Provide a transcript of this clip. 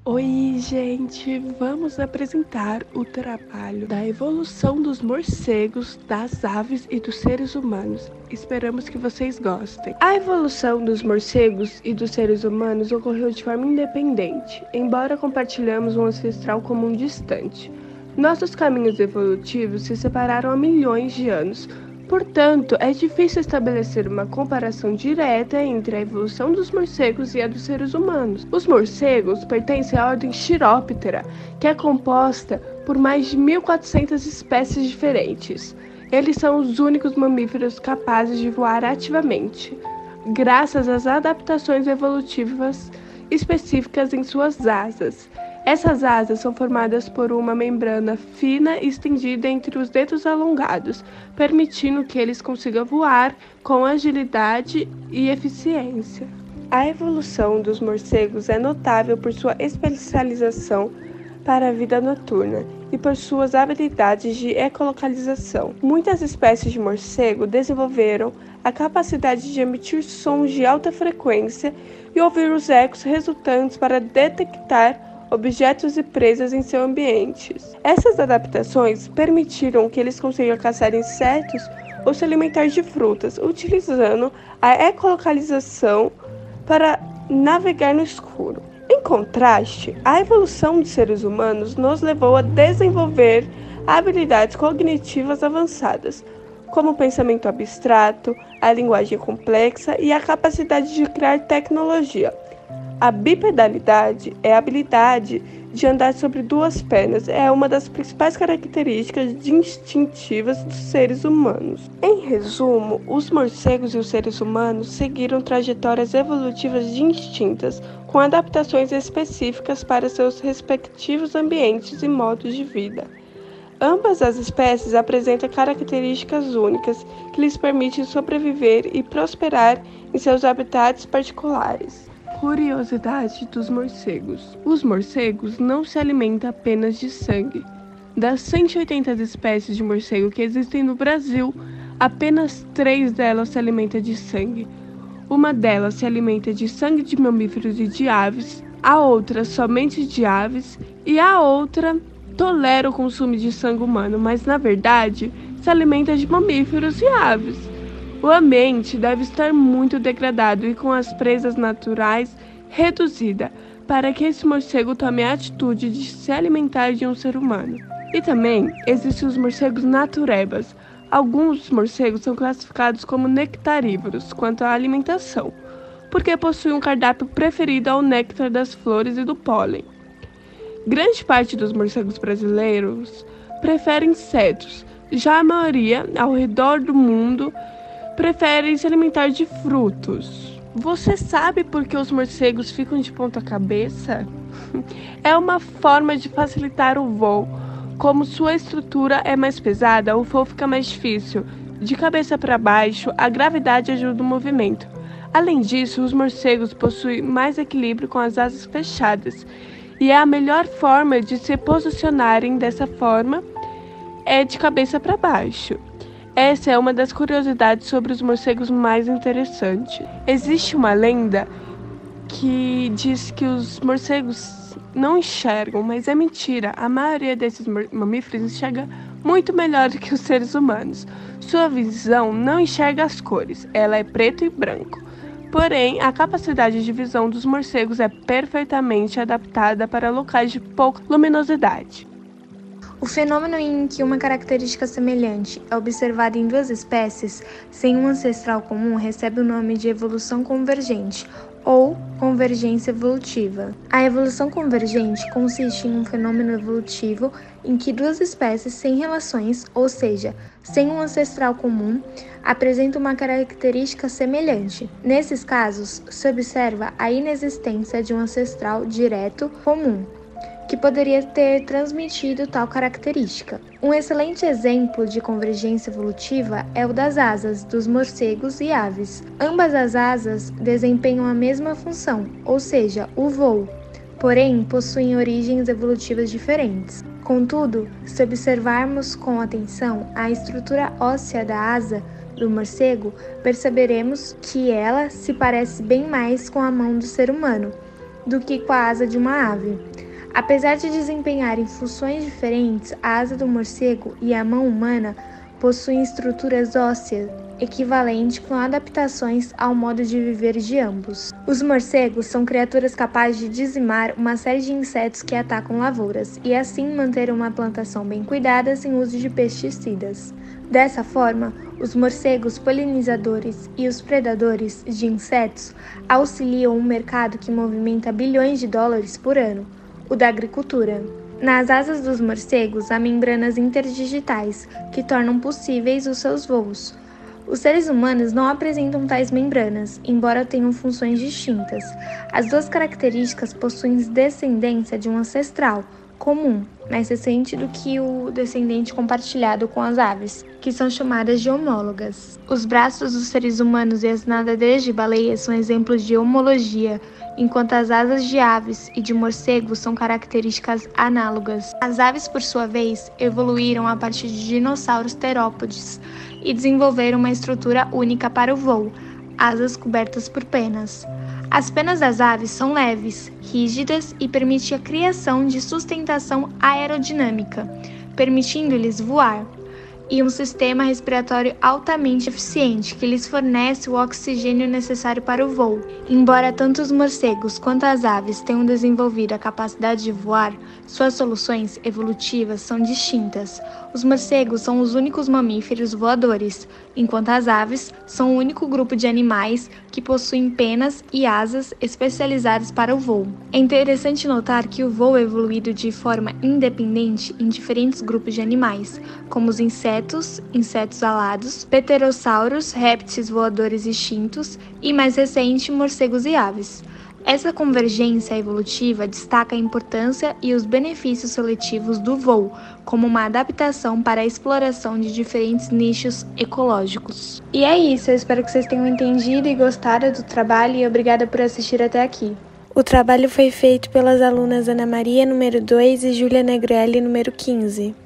Oi, gente! Vamos apresentar o trabalho da evolução dos morcegos, das aves e dos seres humanos. Esperamos que vocês gostem. A evolução dos morcegos e dos seres humanos ocorreu de forma independente, embora compartilhamos um ancestral comum distante. Nossos caminhos evolutivos se separaram há milhões de anos. Portanto, é difícil estabelecer uma comparação direta entre a evolução dos morcegos e a dos seres humanos. Os morcegos pertencem à ordem Chiroptera, que é composta por mais de 1.400 espécies diferentes. Eles são os únicos mamíferos capazes de voar ativamente, graças às adaptações evolutivas específicas em suas asas. Essas asas são formadas por uma membrana fina estendida entre os dedos alongados, permitindo que eles consigam voar com agilidade e eficiência. A evolução dos morcegos é notável por sua especialização para a vida noturna e por suas habilidades de ecolocalização. Muitas espécies de morcego desenvolveram a capacidade de emitir sons de alta frequência e ouvir os ecos resultantes para detectar objetos e presas em seu ambiente. Essas adaptações permitiram que eles consigam caçar insetos ou se alimentar de frutas, utilizando a ecolocalização para navegar no escuro. Em contraste, a evolução dos seres humanos nos levou a desenvolver habilidades cognitivas avançadas, como o pensamento abstrato, a linguagem complexa e a capacidade de criar tecnologia. A bipedalidade é a habilidade de andar sobre duas pernas, é uma das principais características distintivas dos seres humanos. Em resumo, os morcegos e os seres humanos seguiram trajetórias evolutivas distintas, com adaptações específicas para seus respectivos ambientes e modos de vida. Ambas as espécies apresentam características únicas que lhes permitem sobreviver e prosperar em seus habitats particulares. Curiosidade dos morcegos. Os morcegos não se alimentam apenas de sangue. Das 180 espécies de morcego que existem no Brasil, apenas 3 delas se alimentam de sangue. Uma delas se alimenta de sangue de mamíferos e de aves, a outra somente de aves e a outra tolera o consumo de sangue humano, mas na verdade se alimenta de mamíferos e aves. O ambiente deve estar muito degradado e com as presas naturais reduzida, para que esse morcego tome a atitude de se alimentar de um ser humano. E também existem os morcegos naturebas. Alguns morcegos são classificados como nectarívoros quanto à alimentação, porque possuem um cardápio preferido ao néctar das flores e do pólen. Grande parte dos morcegos brasileiros prefere insetos, já a maioria, ao redor do mundo, prefere se alimentar de frutos. Você sabe por que os morcegos ficam de ponta cabeça? É uma forma de facilitar o voo. Como sua estrutura é mais pesada, o voo fica mais difícil. De cabeça para baixo, a gravidade ajuda o movimento. Além disso, os morcegos possuem mais equilíbrio com as asas fechadas. E a melhor forma de se posicionarem dessa forma é de cabeça para baixo. Essa é uma das curiosidades sobre os morcegos mais interessantes. Existe uma lenda que diz que os morcegos não enxergam, mas é mentira. A maioria desses mamíferos enxerga muito melhor do que os seres humanos. Sua visão não enxerga as cores, ela é preto e branco. Porém, a capacidade de visão dos morcegos é perfeitamente adaptada para locais de pouca luminosidade. O fenômeno em que uma característica semelhante é observada em duas espécies sem um ancestral comum recebe o nome de evolução convergente ou convergência evolutiva. A evolução convergente consiste em um fenômeno evolutivo em que duas espécies sem relações, ou seja, sem um ancestral comum, apresentam uma característica semelhante. Nesses casos, se observa a inexistência de um ancestral direto comum, que poderia ter transmitido tal característica. Um excelente exemplo de convergência evolutiva é o das asas dos morcegos e aves. Ambas as asas desempenham a mesma função, ou seja, o voo, porém possuem origens evolutivas diferentes. Contudo, se observarmos com atenção a estrutura óssea da asa do morcego, perceberemos que ela se parece bem mais com a mão do ser humano do que com a asa de uma ave. Apesar de desempenharem funções diferentes, a asa do morcego e a mão humana possuem estruturas ósseas equivalentes com adaptações ao modo de viver de ambos. Os morcegos são criaturas capazes de dizimar uma série de insetos que atacam lavouras e assim manter uma plantação bem cuidada sem uso de pesticidas. Dessa forma, os morcegos polinizadores e os predadores de insetos auxiliam um mercado que movimenta bilhões de dólares por ano, o da agricultura. Nas asas dos morcegos há membranas interdigitais que tornam possíveis os seus voos. Os seres humanos não apresentam tais membranas, embora tenham funções distintas. As duas características possuem descendência de um ancestral comum, mais recente do que o descendente compartilhado com as aves, que são chamadas de homólogas. Os braços dos seres humanos e as nadadeiras de baleias são exemplos de homologia, enquanto as asas de aves e de morcegos são características análogas. As aves, por sua vez, evoluíram a partir de dinossauros terópodes e desenvolveram uma estrutura única para o voo, asas cobertas por penas. As penas das aves são leves, rígidas e permitem a criação de sustentação aerodinâmica, permitindo-lhes voar, e um sistema respiratório altamente eficiente que lhes fornece o oxigênio necessário para o voo. Embora tanto os morcegos quanto as aves tenham desenvolvido a capacidade de voar, suas soluções evolutivas são distintas. Os morcegos são os únicos mamíferos voadores, enquanto as aves são o único grupo de animais que possuem penas e asas especializadas para o voo. É interessante notar que o voo é evoluído de forma independente em diferentes grupos de animais, como os insetos alados, pterossauros, répteis voadores extintos e, mais recente, morcegos e aves. Essa convergência evolutiva destaca a importância e os benefícios seletivos do voo como uma adaptação para a exploração de diferentes nichos ecológicos. E é isso, eu espero que vocês tenham entendido e gostado do trabalho e obrigada por assistir até aqui. O trabalho foi feito pelas alunas Ana Maria, número 2, e Júlia Negrelli, número 15.